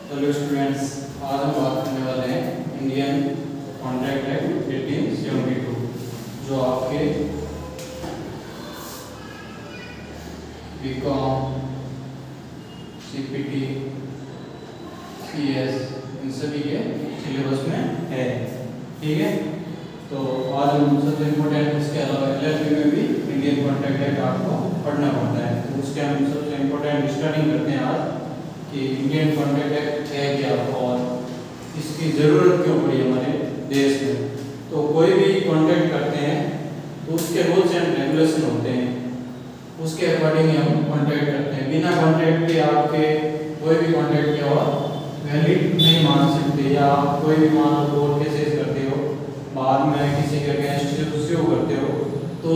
Hello students, आज हम बात करने वाले हैं इंडियन कॉन्ट्रैक्ट एक्ट 1872 जो आपके बीकॉम, सीपीटी, सीएस इन सभी के सिलेबस में है। ठीक है, तो आज हम सबसे इम्पोर्टेंट, इसके अलावा एलएलबी में भी इंडियन कॉन्ट्रैक्ट एक्ट आपको पढ़ना पड़ता है, तो उसके हम सबसे इम्पोर्टेंट स्टार्टिंग करते हैं आज कि इंडियन कॉन्ट्रैक्ट एक्ट है क्या और इसकी ज़रूरत क्यों पड़ी हमारे देश में। तो कोई भी कॉन्ट्रैक्ट करते हैं तो उसके रूल्स एंड रेगुलेशन होते हैं, उसके अकॉर्डिंग हम कॉन्ट्रैक्ट करते हैं। बिना कॉन्ट्रैक्ट के आपके कोई भी कॉन्ट्रैक्ट क्या हुआ वैलिड नहीं मान सकते, या आप कोई भी मान लो कोर्ट केसेस करते हो, बाद में किसी के अगेंस्ट स्यू करते हो, तो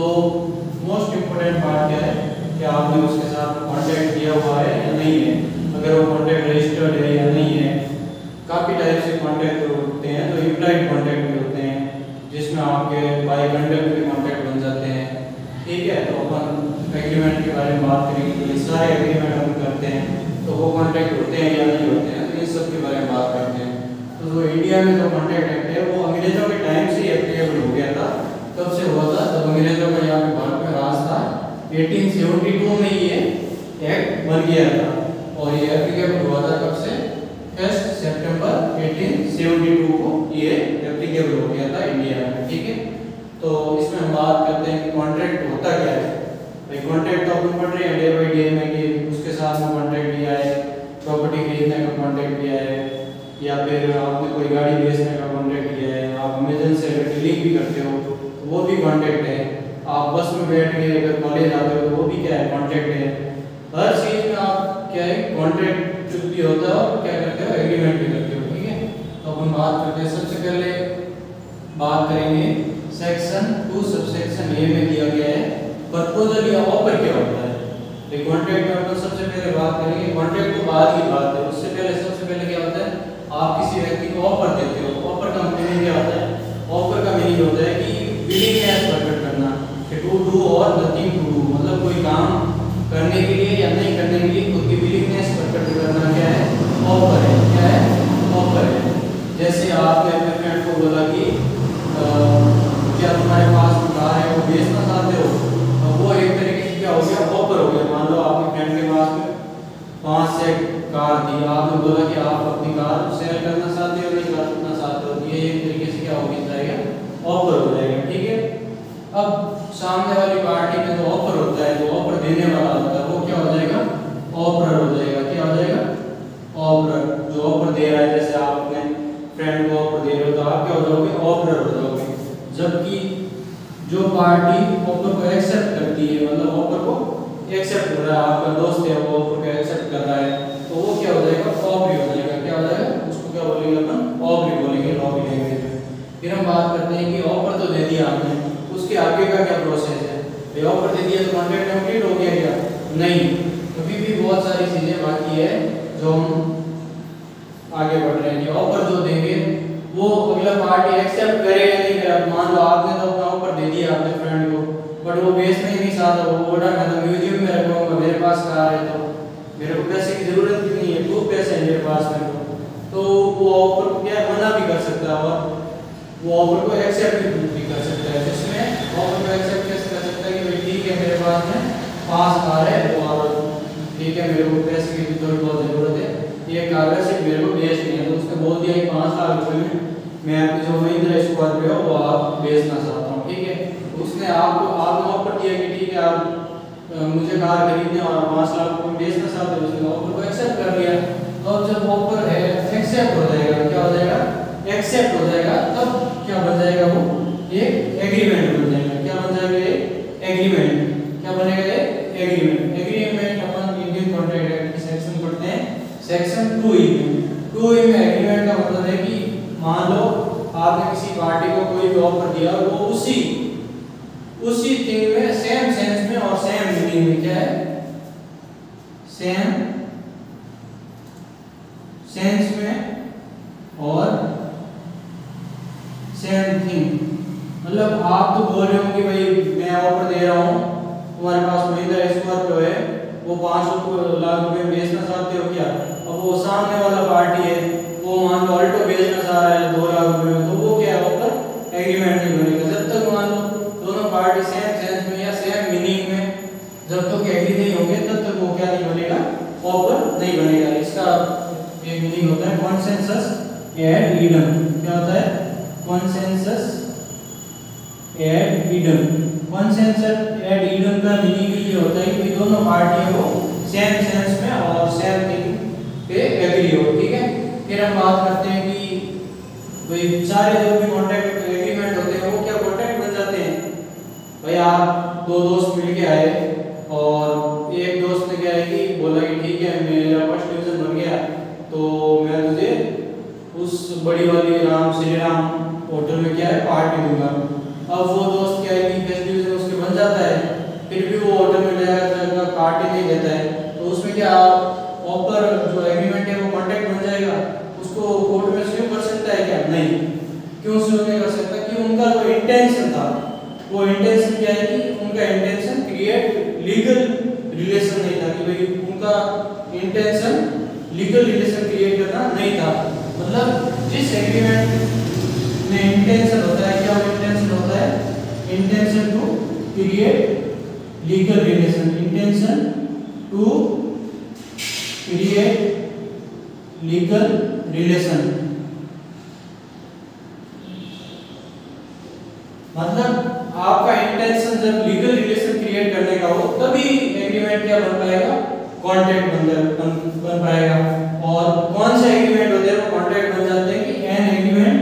मोस्ट इम्पोर्टेंट बात क्या है कि आपने उसके साथ कॉन्ट्रैक्ट किया हुआ है या नहीं है, अगर वो कॉन्ट्रैक्ट रजिस्टर्ड है या नहीं है। काफ़ी टाइप से कॉन्ट्रैक्ट होते हैं, तो इम्प्लाइड कॉन्ट्रैक्ट भी होते हैं जिसमें आपके बाय कंडक्ट के कॉन्ट्रैक्ट बन जाते हैं। ठीक है, तो अपन एग्रीमेंट के बारे में बात करेंगे, ये सारे एग्रीमेंट हम करते हैं तो वो कॉन्ट्रैक्ट होते हैं या नहीं होते हैं, तो इन सब के बारे में बात करते हैं। तो जो इंडिया में जो कॉन्ट्रैक्ट एक्ट है वो अंग्रेजों के टाइम से एप्लीकेबल हो गया था। कब से हुआ था? जब अंग्रेजों का यहाँ पे भारत में राज था, 1872 में ये एक्ट बन गया था और ये एप्लीकेबल हुआ था कब से? 1 सितंबर 1872 को ये एप्लीकेबल हो गया था इंडिया में। ठीक है, तो इसमें हम बात करते हैं कि कॉन्ट्रैक्ट होता क्या है। भाई कॉन्ट्रैक्ट तो अपन पढ़ रहे हैं डे बाई डे में कि उसके साथ में कॉन्ट्रैक्ट लिया है, प्रॉपर्टी खरीदने का कॉन्ट्रैक्ट लिया है, या फिर आपने कोई गाड़ी बेचने का कॉन्ट्रैक्ट लिया है, आप अमेजन से डीलिंग भी करते हो तो वो भी कॉन्ट्रैक्ट है, आप बस में बैठ के अगर कॉलेज आते हो तो वो भी क्या है? कॉन्ट्रैक्ट है। हर चीज़ में आप क्या है? कॉन्ट्रैक्ट जो भी होता है और क्या करते हो? एग्रीमेंट भी करते हो। ठीक है, तो अपन बात करते हैं, सबसे पहले बात करेंगे सेक्शन 2 सबसेक्शन ए में दिया गया है प्रपोजल या ऑफर क्या होता है। ये कॉन्ट्रैक्ट में अपन सबसे पहले बात करेंगे, कॉन्ट्रैक्ट तो बाद की बात है, उससे पहले सबसे पहले क्या होता है? आप किसी व्यक्ति को ऑफर देते हो। ऑफर का मीनिंग क्या होता है? ऑफर का मीनिंग होता है कि विलिंगनेस प्रकट करना, कि टू डू और नथिंग टू डू, मतलब कोई काम करने के लिए या नहीं करने के लिए खुद की विलिंगनेस प्रकट करना क्या है? ऑफर है। क्या है? ऑफर है। जैसे आपने अपने फ्रेंड को बोला कि क्या तुम्हारे पास कार है, वो बेचना चाहते हो, तो वो एक तरीके से क्या हो गया? ऑफर हो गया। मान लो आपके फ्रेंड के पास में 5 कार थी, आपने बोला कि आप अपनी कार सेल करना चाहते हो, नहीं करना चाहते हो, ये एक तरीके से क्या हो जाएगा? ऑफर हो जाएगा। ठीक है, अब सामने वाली पार्टी में जो ऑफर होता है, जो ऑफर देने वाला होता है, वो क्या हो जाएगा? ऑफर हो जाएगा। क्या हो जाएगा? ऑफर। जो ऑफर दे रहा है, जैसे आप अपने फ्रेंड को ऑफर दे रहे हो तो आप क्या हो जाओगे? ऑफर हो जाओगे। जबकि जो पार्टी ऑफर को एक्सेप्ट करती है, मतलब ऑफर को एक्सेप्ट कर रहा है, आपका दोस्त है वो ऑफर को एक्सेप्ट कर रहा है, तो वो क्या हो जाएगा? ऑफरी हो जाएगा। क्या हो जाएगा? उसको क्या बोलेंगे अपन? ऑफरी बोलेंगे लॉबी लैंग्वेज में। फिर हम बात करते हैं कि ऑफर तो दे दिया आपने, उसके आगे का क्या प्रोसेस है? भाई ऑफर दे दिया तो कॉन्ट्रैक्ट कंप्लीट हो गया क्या? नहीं, अभी भी बहुत सारी चीजें बाकी है जो हम आगे बढ़ रहे हैं। ऑफर जो देंगे वो अगला पार्टी एक्सेप्ट करे या नहीं करे। मान लो आपने तो अपना ऑफर दे दिया अपने फ्रेंड को, बट वो बेचना ही नहीं चाहता, वो बोला मैं तो म्यूजियम में रखूंगा, मेरे पास कार है तो मेरे को पैसे की जरूरत भी नहीं है, खूब पैसे हैं मेरे पास में, तो वो ऑफर को क्या मना भी कर सकता है और वो ऑफर को एक्सेप्ट भी कर सकता है। जिसमें ऑफर को एक्सेप्ट कैसे कर सकता है कि भाई ठीक है मेरे पास में 5 कार है और ठीक है मेरे को पैसे की थोड़ी बहुत जरूरत है, ये कार है सिर्फ मेरे को बेचनी है, तो उसने बोल दिया कि 5 लाख रुपए में मैं आपकी जो महिंद्रा स्कॉर्पियो वो आप बेचना चाहता हूँ। ठीक है, उसने आपको आपने ऑफर दिया कि ठीक है आप मुझे कार खरीदने और 5 लाख रुपए बेचना चाहते हो, उसने ऑफर को एक्सेप्ट कर लिया। तो अब जब ऑफर है एक्सेप्ट हो जाएगा, क्या हो जाएगा? एक्सेप्ट हो जाएगा, तब क्या बन जाएगा? वो एक एग्रीमेंट बन जाएगा। क्या बन जाएगा? एक एग्रीमेंट। क्या बनेगा? एक एग्रीमेंट। एग्रीमेंट अपन इंडियन कॉन्ट्रैक्ट एक्ट की सेक्शन पढ़ते हैं, सेक्शन 2E में। 2E में एग्रीमेंट का मतलब है कि मान लो आपने किसी पार्टी को कोई भी ऑफर दिया और वो उसी थिंग में सेम सेंस में और सेम मीनिंग में, क्या है? सेम सेंस में और सेम थिंग, मतलब आप तो बोल रहे हो कि भाई मैं ऑफर दे रहा हूँ, तुम्हारे पास महिंद्रा स्कॉर्पियो है, वो 5 लाख रुपए में बेचना चाहते हो क्या? अब वो सामने वाला पार्टी है, वो मान लो अल्टो बेचना चाह रहा है 2 लाख रुपए में, तो वो क्या है ऑफर एग्रीमेंट नहीं बनेगा। जब तक मान लो दोनों पार्टी सेम सेंस में या सेम मीनिंग में जब तक एग्री नहीं होंगे तब तक वो क्या नहीं बनेगा, ऑफर नहीं बनेगा। इसका ये मीनिंग होता है कॉन्सेंसस एड इडम। क्या होता है? Consensus ad idem. Consensus ad idem का मीनिंग ये होता है कि दोनों पार्टियों को सेम सेंस में और सेम थिंग पे एग्री हो। ठीक है, फिर हम बात करते हैं कि भाई सारे जो भी कॉन्ट्रैक्ट एग्रीमेंट होते हैं वो क्या कॉन्ट्रैक्ट बन जाते हैं। भाई आप 2 दोस्त मिलके आए और एक दोस्त ने क्या है कि बोला कि ठीक है मेरा फर्स्ट डिवीजन बन गया तो मैं तुझे उस बड़ी वाली श्री राम होटल में क्या है पार्टी दूंगा। अब वो दोस्त क्या है कि फर्स्ट डिवीजन उसके बन जाता है, फिर भी वो होटल में जाएगा पार्टी नहीं देता है, तो उसमें क्या ऑफर जो एग्रीमेंट है वो कॉन्ट्रैक्ट बन जाएगा। उसको कोर्ट में स्यू कर सकता है क्या? नहीं। क्यों स्यू नहीं कर सकता? कि उनका जो इंटेंशन था वो इंटेंशन क्या है कि उनका इंटेंशन क्रिएट लीगल रिलेशन नहीं था, कि भाई उनका इंटेंशन लीगल रिलेशन क्रिएट करना नहीं था। मतलब जिस एग्रीमेंट में इंटेंशन होता है, क्या वो इंटेंशन होता है? Intention to create legal relation, intention to create legal relation. मतलब आपका इंटेंशन जब लीगल रिलेशन क्रिएट करने का हो तभी एग्रीमेंट क्या बन पाएगा? कॉन्ट्रैक्ट बन पाएगा। और कौन से एग्रीमेंट होते हैं वो कॉन्ट्रैक्ट बन जाते हैं कि एन एग्रीमेंट,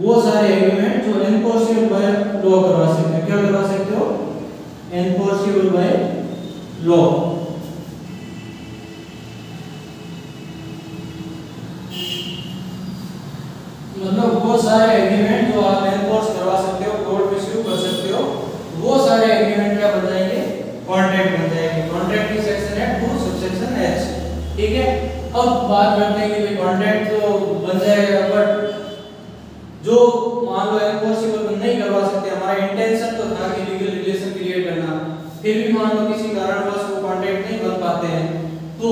वो सारे एग्रीमेंट जो एनफोर्सेबल बाय लॉ करवा सकते हैं। क्या करवा सकते हो? Enforceable by law. मतलब वो सारे एग्रीमेंट जो आप एनफोर्स करवा सकते हो, कोर्ट में इश्यू कर सकते हो, वो सारे एग्रीमेंट क्या बन जाएंगे? कॉन्ट्रैक्ट बन जाएंगे। कॉन्ट्रैक्ट की सेक्शन है 2 सबसेक्शन H। ठीक है, अब बात करते हैं कि भाई कॉन्ट्रैक्ट तो बन जाएगा बट जो मान लो एनफोर्सेबल नहीं करवा सकते, हमारा इंटेंशन तो था कि लीगल रिलेशन क्रिएट करना, फिर भी मान लो किसी कारणवश वो कॉन्ट्रैक्ट नहीं बन पाते हैं तो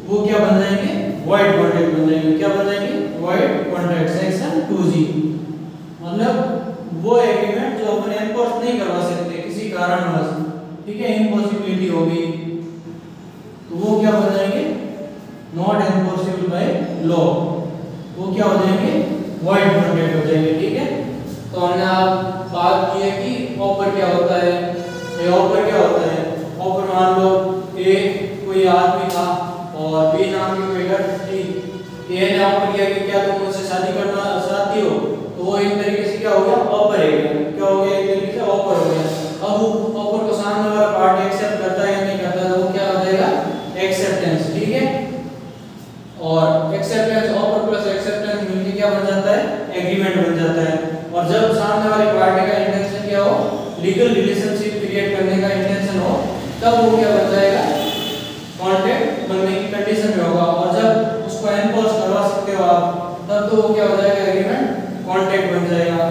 वो क्या बन जाएंगे? वॉइड कॉन्ट्रैक्ट बन जाएंगे। क्या बन जाएंगे? Void contract section 2G। मतलब वो एग्रीमेंट जो अपन एनफोर्स नहीं करवा सकते किसी कारणवश, ठीक है, इम्पॉसिबिलिटी होगी, तो वो क्या बन जाएंगे? Not enforceable by law. वो क्या हो जाएंगे? वॉइड कॉन्ट्रैक्ट हो जाएंगे। ठीक है, तो हमने आप बात की है कि ऑफर क्या होता है। ये ऑफर क्या होता है? ऑफर मान लो ए कोई आदमी था और बी नाम की कोई लड़की थी। ए ने ऑफर किया कि क्या तुम मुझसे शादी करना चाहती हो, तो वो एक तरीके से क्या हो गया? ऑफर है। क्या हो गया? एक तरीके से ऑफर हो गया। अब ऑफर को सामने वाला पार्टी एक्सेप्ट करता है या नहीं करता है, तो वो क्या हो जाएगा? एक्सेप्टेंस। ठीक है, और एक्सेप्टेंस, ऑफर प्लस एक्सेप्टेंस मिलकर क्या बन जाता है? एग्रीमेंट बन जाता है। और जब सामने वाली पार्टी का इंटेंशन क्या हो? लीगल रिलेशनशिप क्रिएट करने का इंटेंशन हो, तब वो क्या बन जाएगा? कॉन्ट्रैक्ट बनने की कंडीशन में होगा। और जब उसको एनफोर्स करवा सकते हो आप, तब तो वो क्या हो जाएगा? एग्रीमेंट कॉन्ट्रैक्ट बन जाएगा।